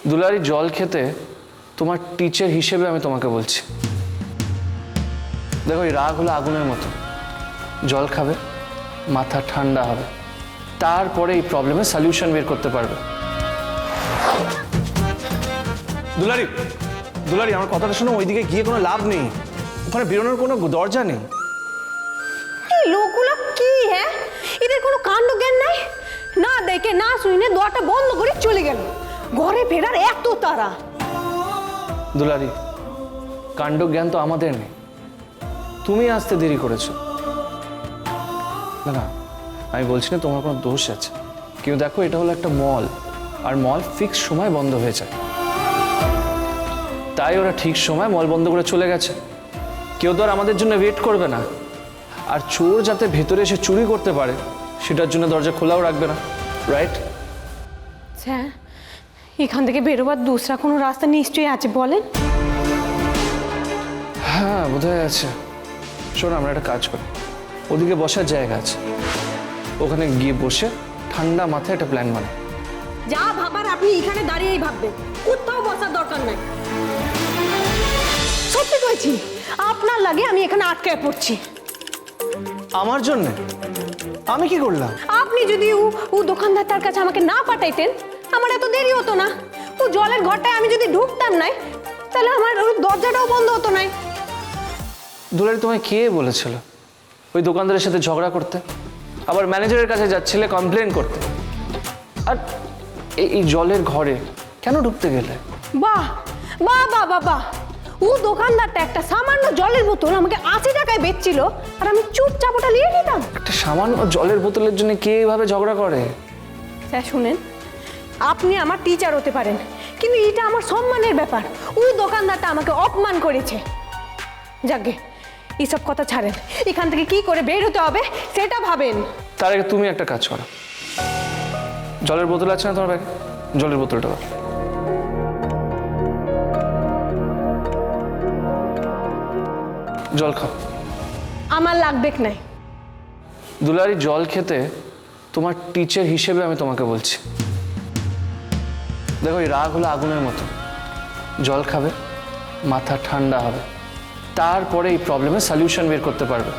দুলারি জল খেতে তোমার টিচার হিসেবে আমি তোমাকে বলছি, দেখো এই রাগ হলো আগুনের মতো, জল খাবে মাথা ঠান্ডা হবে, তারপরে এই প্রবলেমের সলিউশন বের করতে পারবে। দুলারি দুলারি আমার কথাটা শোনো, ওইদিকে গিয়ে কোনো লাভ নেই, ওখানে বেরোনোর কোনো দরজা নেই। এই লোকগুলো কি? হ্যাঁ, এদের কোনো কাণ্ড জ্ঞান নাই, না দেখে না শুনে দরটা বন্ধ করে চলে গেল। ঘরে ফেরার এত তাড়া। দুলারি কাণ্ড জ্ঞান তো আমাদের নেই, তুমি আসতে দেরি করেছো। না না, আমি বলছি না তোমার কোনো দোষ আছে, কিন্তু দেখো এটা হলো একটা মল, আর মল ফিক্স সময় বন্ধ হয়ে যায়, তাই ওরা ঠিক সময় মল বন্ধ করে চলে গেছে। কেউ তো আর আমাদের জন্য ওয়েট করবে না, আর চোর যাতে ভেতরে এসে চুরি করতে পারে সেটার জন্য দরজা খোলাও রাখবে না, রাইট? হ্যাঁ, এখান থেকে বেরোবার দুসরা কোনো রাস্তা নিশ্চয়ই আছে, বলেন। হ্যাঁ বোধহয় আছে। শোন, আমরা একটা কাজ করি, ওদিকে বসার জায়গা আছে, ওখানে গিয়ে বসে ঠান্ডা মাথায় একটা প্ল্যান বানাই। যা ভাবার আপনি এখানে দাঁড়িয়েই ভাববেন, কোথাও বসার দরকার নাই। সত্যি বলছি, আপনার লাগে আমি এখানে আটকায় পড়ছি। আমার জন্য? আমি কি করলাম? আপনি যদি ও দোকানদারটার কাছে আমাকে না পাঠাইতেন, আমার এত দেরি হতো না। ও জলের ঘরটায় আমি যদি ঢুকতাম নাই, তাহলে আমার ওর দরজাটাও বন্ধ হতো নাই। দুলারি তোমায় কে বলেছিল ওই দোকানদারের সাথে ঝগড়া করতে, আবার ম্যানেজারের কাছে যাচ্ছিলে কমপ্লেন করতে? আর এই জলের ঘরে কেন ঢুকতে গেলে? বাহ বাহ বাহ বাহ বাহ, ও দোকানদারটা একটা সামান্য জলের বোতল আমাকে 80 টাকায় বেচছিল, আর আমি চুপচাপ ওটা নিয়ে নিতাম। একটা সামান্য জলের বোতলের জন্য কে এইভাবে ঝগড়া করে? স্যার শুনেন, আপনি আমার টিচার হতে পারেন, কিন্তু এটা আমার সম্মানের ব্যাপার। ও দোকানদারটা আমাকে অপমান করেছে। যাকে এইসব কথা ছাড়েন, এখান থেকে কি করে বের হতে হবে সেটা ভাবেন। তার আগে তুমি একটা কাজ করো, জলের বোতল আছে না তোমার ব্যাগে? জলের বোতলটা দাও। জল খাও। আমার লাগবে নাই। দুলারি জল খেতে তোমার টিচার হিসেবে আমি তোমাকে বলছি, দেখো এই রাগ হলো আগুনের মতো, জল খাবে মাথা ঠান্ডা হবে, তারপরে এই প্রবলেমের সলিউশন বের করতে পারবে।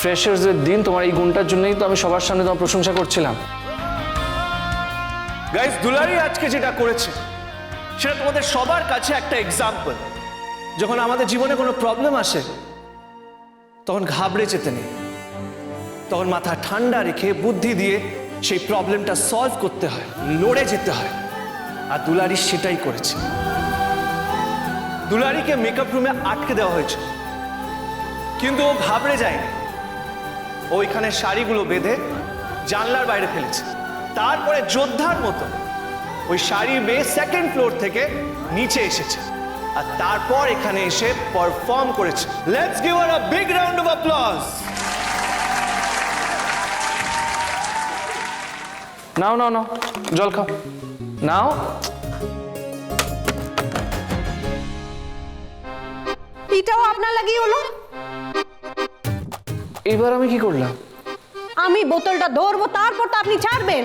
ফ্রেশার্সদের দিন তোমার এই গুণটার জন্যই তো আমি সবার সামনে তোমার প্রশংসা করছিলাম। গাইস, দুলারি আজকে যেটা করেছে সেটা তোমাদের সবার কাছে একটা এক্সাম্পল। যখন আমাদের জীবনে কোনো প্রবলেম আসে তখন ঘাবড়ে যেতে নেই, তখন মাথা ঠান্ডা রেখে বুদ্ধি দিয়ে সেই প্রবলেমটা সলভ করতে হয়, লড়ে যেতে হয়। আর দুলারি সেটাই করেছে। দুলারিকে মেকআপ রুমে আটকে দেওয়া হয়েছে, কিন্তু ও ঘাবড়ে যায়নি। ওইখানে শাড়িগুলো বেঁধে জানলার বাইরে ফেলেছে, তারপরে যোদ্ধার মতো ওই শাড়ি বেয়ে সেকেন্ড ফ্লোর থেকে নিচে এসেছে, আর তারপর এখানে এসে পারফর্ম করেছে। Let's give her a big round of applause. নাও নাও নাও, জল খাও, নাও। এটাও আপনার লাগি হলো। এবার আমি কি করলাম? আমি বোতলটা ধরবো, তারপর তো আপনি ছাড়বেন।